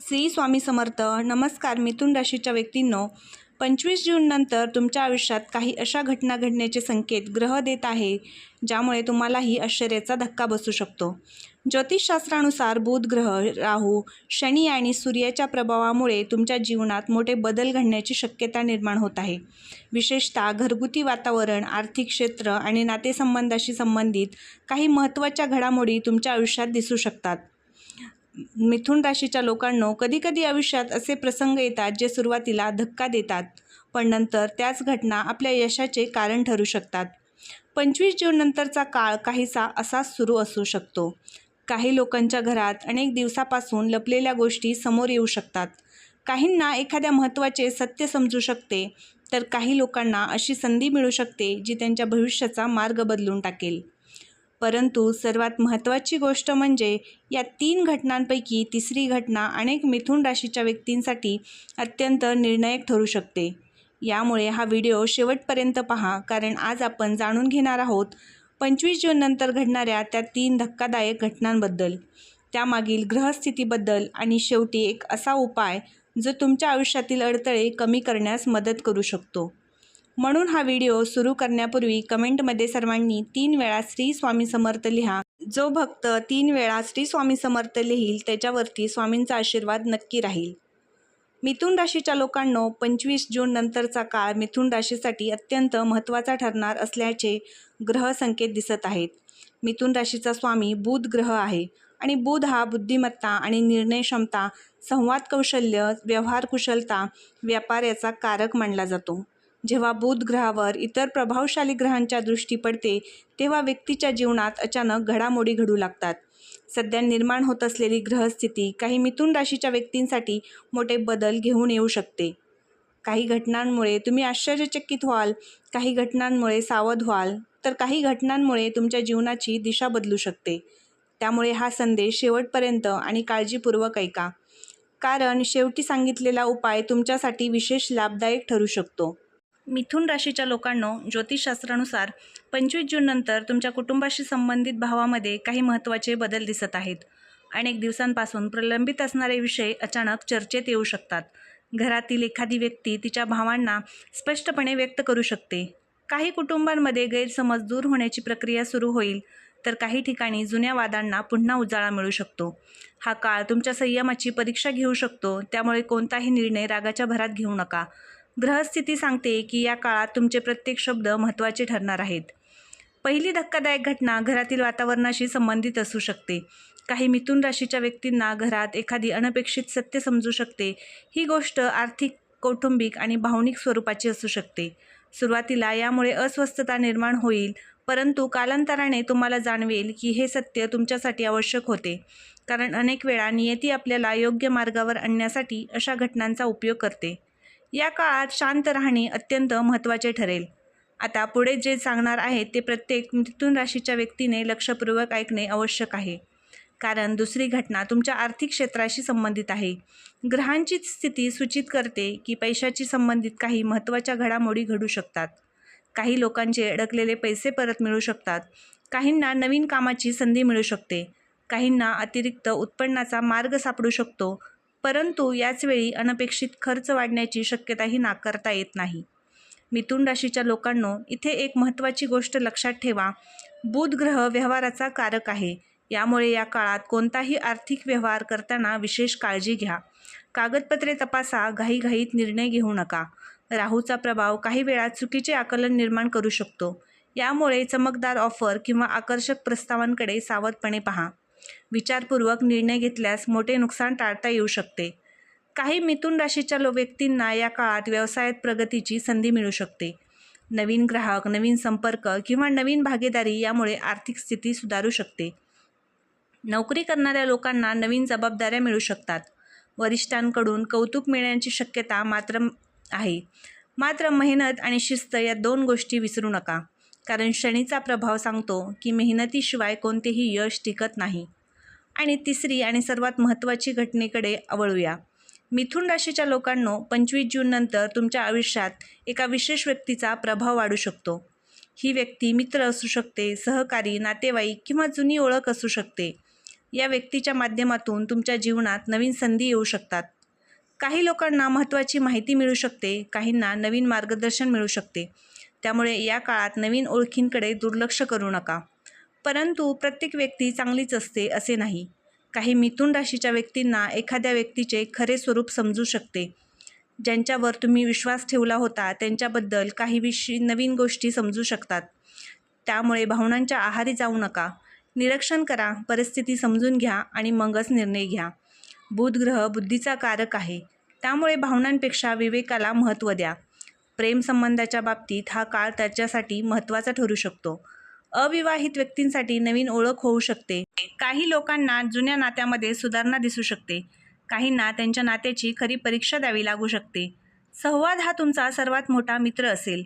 श्री स्वामी समर्थ. नमस्कार मिथुन राशीच्या व्यक्तींनो, 25 जून नंतर तुमच्या आयुष्यात काही अशा घटना घडण्याचे संकेत ग्रह देत आहे ज्यामुळे तुम्हालाही आश्चर्याचा धक्का बसू शकतो. ज्योतिषशास्त्रानुसार बुध ग्रह, राहू, शनी आणि सूर्याच्या प्रभावामुळे तुमच्या जीवनात मोठे बदल घडण्याची शक्यता निर्माण होत आहे. विशेषतः घरगुती वातावरण, आर्थिक क्षेत्र आणि नातेसंबंधाशी संबंधित काही महत्त्वाच्या घडामोडी तुमच्या आयुष्यात दिसू शकतात. मिथुन राशीच्या लोकांनो, कधीकधी आयुष्यात असे प्रसंग येतात जे सुरुवातीला धक्का देतात, पण नंतर त्याच घटना आपल्या यशाचे कारण ठरू शकतात. 25 जून नंतरचा काळ काहीसा असाच सुरू असू शकतो. काही लोकांच्या घरात अनेक दिवसापासून लपलेल्या गोष्टी समोर येऊ शकतात. काहींना एखाद्या महत्त्वाचे सत्य समजू शकते, तर काही लोकांना अशी संधी मिळू शकते जी त्यांच्या भविष्याचा मार्ग बदलून टाकेल. परंतु सर्वात महत्त्वाची गोष्ट म्हणजे या 3 घटनांपैकी तिसरी घटना अनेक मिथुन राशीच्या व्यक्तींसाठी अत्यंत निर्णायक ठरू शकते. यामुळे हा व्हिडिओ शेवटपर्यंत पहा, कारण आज आपण जाणून घेणार आहोत 25 जून नंतर घडणाऱ्या त्या 3 धक्कादायक घटनांबद्दल, त्यामागील ग्रहस्थितीबद्दल आणि शेवटी एक असा उपाय जो तुमच्या आयुष्यातील अडथळे कमी करण्यास मदत करू शकतो. म्हणून हा व्हिडिओ सुरू करण्यापूर्वी कमेंटमध्ये सर्वांनी 3 वेळा श्री स्वामी समर्थ लिहा. जो भक्त 3 वेळा श्री स्वामी समर्थ लिहील त्याच्यावरती स्वामींचा आशीर्वाद नक्की राहील. मिथुन राशीच्या लोकांनो, 25 जून नंतरचा काळ मिथुन राशीसाठी अत्यंत महत्त्वाचा ठरणार असल्याचे ग्रह संकेत दिसत आहेत. मिथुन राशीचा स्वामी बुध ग्रह आहे आणि बुध हा बुद्धिमत्ता आणि निर्णय क्षमता, संवाद कौशल्य, व्यवहार कुशलता, व्यापार याचा कारक मानला जातो. जेव्हा बुध ग्रहावर इतर प्रभावशाली ग्रहांच्या दृष्टी पडते तेव्हा व्यक्तीच्या जीवनात अचानक घडामोडी घडू लागतात. सध्या निर्माण होत असलेली ग्रहस्थिती काही मिथुन राशीच्या व्यक्तींसाठी मोठे बदल घेऊन येऊ शकते. काही घटनांमुळे तुम्ही आश्चर्यचकित व्हाल, काही घटनांमुळे सावध व्हाल, तर काही घटनांमुळे तुमच्या जीवनाची दिशा बदलू शकते. त्यामुळे हा संदेश शेवटपर्यंत आणि काळजीपूर्वक ऐका, कारण शेवटी सांगितलेला उपाय तुमच्यासाठी विशेष लाभदायक ठरू शकतो. मिथुन राशीच्या लोकांनो, ज्योतिषशास्त्रानुसार 25 जून नंतर तुमच्या कुटुंबाशी संबंधित भावामध्ये काही महत्त्वाचे बदल दिसत आहेत. अनेक दिवसांपासून प्रलंबित असणारे विषय अचानक चर्चेत येऊ शकतात. घरातील एखादी व्यक्ती तिच्या भावांना स्पष्टपणे व्यक्त करू शकते. काही कुटुंबांमध्ये गैरसमज दूर होण्याची प्रक्रिया सुरू होईल, तर काही ठिकाणी जुन्या वादांना पुन्हा उजाळा मिळू शकतो. हा काळ तुमच्या संयमाची परीक्षा घेऊ शकतो, त्यामुळे कोणताही निर्णय रागाच्या भरात घेऊ नका. ग्रहस्थिती सांगते की या काळात तुमचे प्रत्येक शब्द महत्त्वाचे ठरणार आहेत. पहिली धक्कादायक घटना घरातील वातावरणाशी संबंधित असू शकते. काही मिथुन राशीच्या व्यक्तींना घरात एखादी अनपेक्षित सत्य समजू शकते. ही गोष्ट आर्थिक, कौटुंबिक आणि भावनिक स्वरूपाची असू शकते. सुरुवातीला यामुळे अस्वस्थता निर्माण होईल, परंतु कालांतराने तुम्हाला जाणवेल की हे सत्य तुमच्यासाठी आवश्यक होते, कारण अनेक वेळा नियती आपल्याला योग्य मार्गावर आणण्यासाठी अशा घटनांचा उपयोग करते. या काळात शांत राहणे अत्यंत महत्त्वाचे ठरेल. आता पुढे जे सांगणार आहे ते प्रत्येक मिथुन राशीच्या व्यक्तीने लक्षपूर्वक ऐकणे आवश्यक आहे, कारण दुसरी घटना तुमच्या आर्थिक क्षेत्राशी संबंधित आहे. ग्रहांची स्थिती सूचित करते की पैशाची संबंधित काही महत्त्वाच्या घडामोडी घडू शकतात. काही लोकांचे अडकलेले पैसे परत मिळू शकतात. काहींना नवीन कामाची संधी मिळू शकते. काहींना अतिरिक्त उत्पन्नाचा मार्ग सापडू शकतो. परंतु याचवेळी अनपेक्षित खर्च वाढण्याची शक्यताही नाकारता येत नाही. मिथुन राशीच्या लोकांनो, इथे एक महत्त्वाची गोष्ट लक्षात ठेवा. बुध ग्रह व्यवहाराचा कारक आहे. यामुळे या काळात कोणताही आर्थिक व्यवहार करताना विशेष काळजी घ्या. कागदपत्रे तपासा, घाईघाईत निर्णय घेऊ नका. राहूचा प्रभाव काही वेळा चुकीचे आकलन निर्माण करू शकतो. यामुळे चमकदार ऑफर किंवा आकर्षक प्रस्तावांकडे सावधपणे पहा. विचारपूर्वक निर्णय घेतल्यास मोठे नुकसान टाळता येऊ शकते. काही मिथुन राशीच्या व्यक्तींना या काळात व्यवसायात प्रगतीची संधी मिळू शकते. नवीन ग्राहक, नवीन संपर्क किंवा नवीन भागीदारी यामुळे आर्थिक स्थिती सुधारू शकते. नोकरी करणाऱ्या लोकांना नवीन जबाबदाऱ्या मिळू शकतात. वरिष्ठांकडून कौतुक मिळण्याची शक्यता आहे. मात्र मेहनत आणि शिस्त या 2 गोष्टी विसरू नका, कारण शनीचा प्रभाव सांगतो की मेहनतीशिवाय कोणतेही यश टिकत नाही. आणि तिसरी आणि सर्वात महत्त्वाची घटनेकडे वळूया. मिथुन राशीच्या लोकांनो, 25 जून नंतर तुमच्या आयुष्यात एका विशेष व्यक्तीचा प्रभाव वाढू शकतो. ही व्यक्ती मित्र असू शकते, सहकारी, नातेवाईक किंवा जुनी ओळख असू शकते. या व्यक्तीच्या माध्यमातून तुमच्या जीवनात नवीन संधी येऊ शकतात. काही लोकांना महत्त्वाची माहिती मिळू शकते, काहींना नवीन मार्गदर्शन मिळू शकते. त्यामुळे या काळात नवीन ओळखींकडे दुर्लक्ष करू नका. परंतु प्रत्येक व्यक्ती चांगलीच असते असे नाही. काही मिथुन राशीच्या व्यक्तींना एखाद्या व्यक्तीचे खरे स्वरूप समजू शकते. ज्यांच्यावर तुम्ही विश्वास ठेवला होता त्यांच्याबद्दल काही नवीन गोष्टी समजू शकतात. त्यामुळे भावनांच्या आहारी जाऊ नका. निरीक्षण करा, परिस्थिती समजून घ्या आणि मगच निर्णय घ्या. बुध ग्रह बुद्धीचा कारक आहे, त्यामुळे भावनांपेक्षा विवेकाला महत्त्व द्या. प्रेमसंबंधाच्या बाबतीत हा काळ त्याच्यासाठी महत्त्वाचा ठरू शकतो. अविवाहित व्यक्तींसाठी नवीन ओळख होऊ शकते. काही लोकांना जुन्या नात्यामध्ये सुधारणा दिसू शकते. काहींना त्यांच्या नात्याची खरी परीक्षा द्यावी लागू शकते. संवाद हा तुमचा सर्वात मोठा मित्र असेल.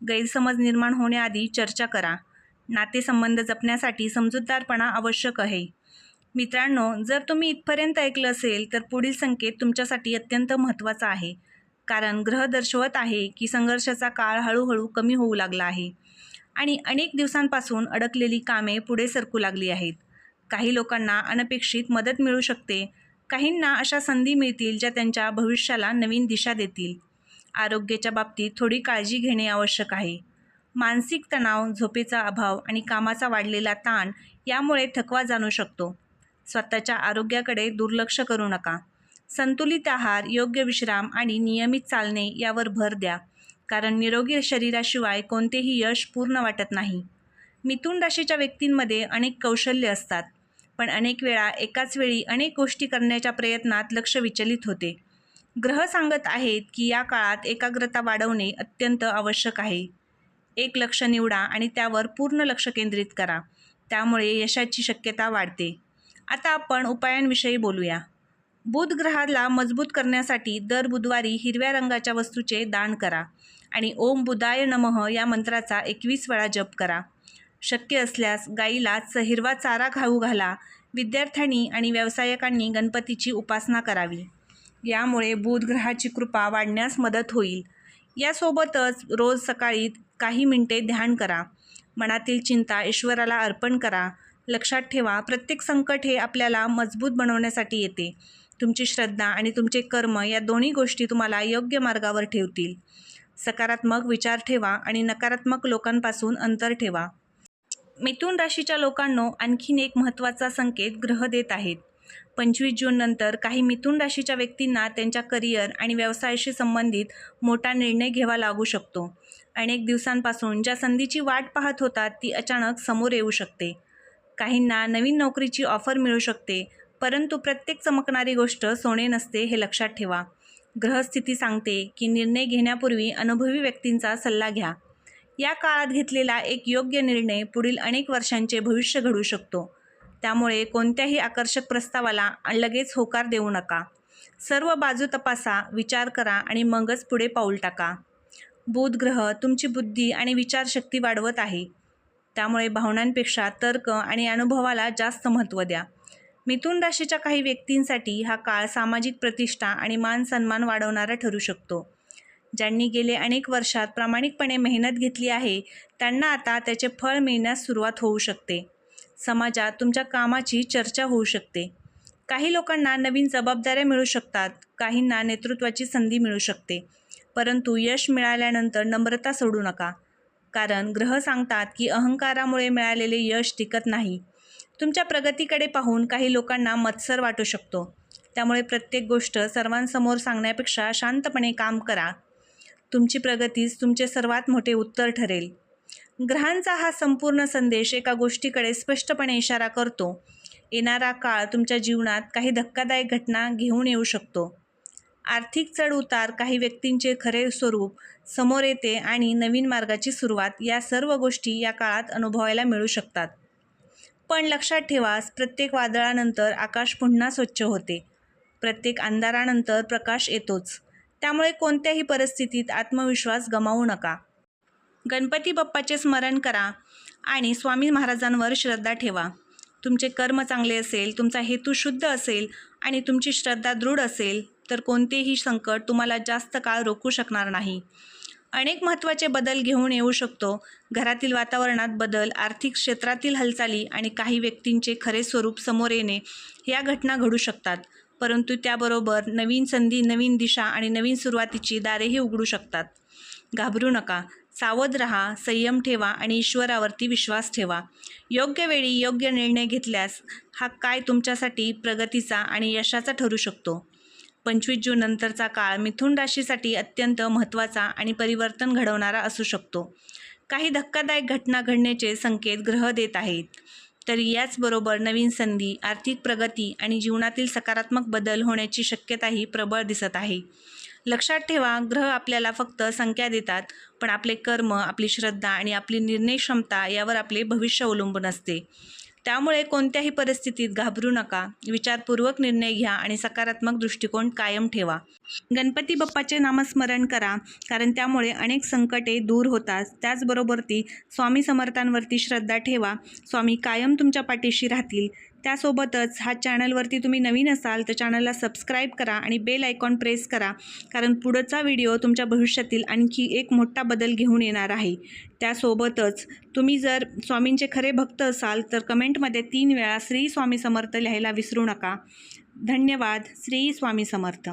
गैरसमज निर्माण होण्याआधी चर्चा करा. नातेसंबंध जपण्यासाठी समजूतदारपणा आवश्यक आहे. मित्रांनो, जर तुम्ही इथपर्यंत ऐकलं असेल तर पुढील संकेत तुमच्यासाठी अत्यंत महत्त्वाचा आहे. कारण ग्रह दर्शवत आहे की संघर्षाचा काळ हळूहळू कमी होऊ लागला आहे आणि अनेक दिवसांपासून अडकलेली कामे पुढे सरकू लागली आहेत. काही लोकांना अनपेक्षित मदत मिळू शकते. काहींना अशा संधी मिळतील ज्या त्यांच्या भविष्याला नवीन दिशा देतील. आरोग्याच्या बाबतीत थोडी काळजी घेणे आवश्यक आहे. मानसिक तणाव, झोपेचा अभाव आणि कामाचा वाढलेला ताण यामुळे थकवा जाणू शकतो. स्वतःच्या आरोग्याकडे दुर्लक्ष करू नका. संतुलित आहार, योग्य विश्राम आणि नियमित चालणे यावर भर द्या. कारण निरोगी शरीराशिवाय कोणतेही यश पूर्ण वाटत नाही. मिथुन राशीच्या व्यक्तींमध्ये अनेक कौशल्य असतात, पण अनेक वेळा एकाच वेळी अनेक गोष्टी करण्याच्या प्रयत्नात लक्ष विचलित होते. ग्रह सांगत आहेत की या काळात एकाग्रता वाढवणे अत्यंत आवश्यक आहे. एक लक्ष्य निवडा आणि त्यावर पूर्ण लक्ष केंद्रित करा. त्यामुळे यशाची शक्यता वाढते. आता आपण उपायांविषयी बोलूया. बुध ग्रहाला मजबूत करण्यासाठी दर बुधवारी हिरव्या रंगाच्या वस्तूचे दान करा आणि ओम बुधाय नमः या मंत्राचा 21 वेळा जप करा. शक्य असल्यास गाईला हिरवा चारा खाऊ घाला. विद्यार्थ्यांनी आणि व्यावसायिकांनी गणपतीची उपासना करावी. यामुळे बुध ग्रहाची कृपा वाढण्यास मदत होईल. यासोबतच रोज सकाळी काही मिनिटे ध्यान करा. मनातील चिंता ईश्वराला अर्पण करा. लक्षात ठेवा, प्रत्येक संकट हे आपल्याला मजबूत बनवण्यासाठी येते. तुमची श्रद्धा आणि तुमचे कर्म या दोन्ही गोष्टी तुम्हाला योग्य मार्गावर ठेवतील. सकारात्मक विचार ठेवा आणि नकारात्मक लोकांपासून अंतर ठेवा. मिथुन राशीच्या लोकांनो, आणखीन एक महत्त्वाचा संकेत ग्रह देत आहेत. 25 जून नंतर काही मिथुन राशीच्या व्यक्तींना त्यांच्या करिअर आणि व्यवसायाशी संबंधित मोठा निर्णय घ्यावा लागू शकतो. अनेक दिवसांपासून ज्या संधीची वाट पाहत होतात ती अचानक समोर येऊ शकते. काहींना नवीन नोकरीची ऑफर मिळू शकते, परंतु प्रत्येक चमकणारी गोष्ट सोने नसते हे लक्षात ठेवा. ग्रहस्थिती सांगते की निर्णय घेण्यापूर्वी अनुभवी व्यक्तींचा सल्ला घ्या. या काळात घेतलेला एक योग्य निर्णय पुढील अनेक वर्षांचे भविष्य घडवू शकतो. त्यामुळे कोणत्याही आकर्षक प्रस्तावाला लगेच होकार देऊ नका. सर्व बाजू तपासा, विचार करा आणि मगच पुढे पाऊल टाका. बुध ग्रह तुमची बुद्धी आणि विचारशक्ती वाढवत आहे. त्यामुळे भावनांपेक्षा तर्क आणि अनुभवाला जास्त महत्त्व द्या. मिथुन राशीच्या काही व्यक्तींसाठी हा काळ सामाजिक प्रतिष्ठा आणि मान सन्मान वाढवणारा ठरू शकतो. ज्यांनी गेले अनेक वर्षात प्रामाणिकपणे मेहनत घेतली आहे त्यांना आता त्याचे फळ मिळण्यास सुरुवात होऊ शकते. समाजात तुमच्या कामाची चर्चा होऊ शकते. काही लोकांना नवीन जबाबदाऱ्या मिळू शकतात. काहींना नेतृत्वाची संधी मिळू शकते. परंतु यश मिळाल्यानंतर नम्रता सोडू नका. कारण ग्रह सांगतात की अहंकारामुळे मिळालेले यश टिकत नाही. तुमच्या प्रगतीकडे पाहून काही लोकांना मत्सर वाटू शकतो. त्यामुळे प्रत्येक गोष्ट सर्वांसमोर सांगण्यापेक्षा शांतपणे काम करा. तुमची प्रगतीच तुमचे सर्वात मोठे उत्तर ठरेल. ग्रहांचा हा संपूर्ण संदेश एका गोष्टीकडे स्पष्टपणे इशारा करतो. येणारा काळ तुमच्या जीवनात काही धक्कादायक घटना घेऊन येऊ शकतो. आर्थिक चढउतार, काही व्यक्तींचे खरे स्वरूप समोर येते आणि नवीन मार्गाची सुरुवात या सर्व गोष्टी या काळात अनुभवायला मिळू शकतात. पण लक्षात ठेवा, प्रत्येक वादळानंतर आकाश पुन्हा स्वच्छ होते. प्रत्येक अंधारानंतर प्रकाश येतोच. त्यामुळे कोणत्याही परिस्थितीत आत्मविश्वास गमावू नका. गणपती बाप्पाचे स्मरण करा आणि स्वामी महाराजांवर श्रद्धा ठेवा. तुमचे कर्म चांगले असेल, तुमचा हेतू शुद्ध असेल आणि तुमची श्रद्धा दृढ असेल तर कोणतेही संकट तुम्हाला जास्त काळ रोखू शकणार नाही. अनेक महत्त्वाचे बदल घेऊन येऊ शकतो. घरातील वातावरणात बदल, आर्थिक क्षेत्रातील हालचाली आणि काही व्यक्तींचे खरे स्वरूप समोर येणे या घटना घडू शकतात. परंतु त्याबरोबर नवीन संधी, नवीन दिशा आणि नवीन सुरुवातीची दारेही उघडू शकतात. घाबरू नका, सावध राहा, संयम ठेवा आणि ईश्वरावरती विश्वास ठेवा. योग्य वेळी योग्य निर्णय घेतल्यास हा काय तुमच्यासाठी प्रगतीचा आणि यशाचा ठरू शकतो. 25 जून नंतरचा काळ मिथुन राशीसाठी अत्यंत महत्त्वाचा आणि परिवर्तन घडवणारा असू शकतो. काही धक्कादायक घटना घडण्याचे संकेत ग्रह देत आहेत. तर याचबरोबर नवीन संधी, आर्थिक प्रगती आणि जीवनातील सकारात्मक बदल होण्याची शक्यताही प्रबळ दिसत आहे. लक्षात ठेवा, ग्रह आपल्याला फक्त संख्या देतात, पण आपले कर्म, आपली श्रद्धा आणि आपली निर्णय क्षमता यावर आपले भविष्य अवलंबून असते. त्यामुळे कोणत्याही परिस्थितीत घाबरू नका, विचारपूर्वक निर्णय घ्या आणि सकारात्मक दृष्टिकोन कायम ठेवा. गणपती बाप्पाचे नामस्मरण करा, कारण त्यामुळे अनेक संकटे दूर होतात. त्याचबरोबर स्वामी समर्थांवरती श्रद्धा ठेवा. स्वामी कायम तुमच्या पाठीशी राहतील. त्यासोबतच हा चॅनलवरती तुम्ही नवीन असाल तर चॅनलला सबस्क्राईब करा आणि बेल आयकॉन प्रेस करा, कारण पुढचा व्हिडिओ तुमच्या भविष्यातील आणखी एक मोठा बदल घेऊन येणार आहे. त्यासोबतच तुम्ही जर स्वामींचे खरे भक्त असाल तर कमेंटमध्ये 3 वेळा श्री स्वामी समर्थ लिहायला विसरू नका. धन्यवाद. श्री स्वामी समर्थ.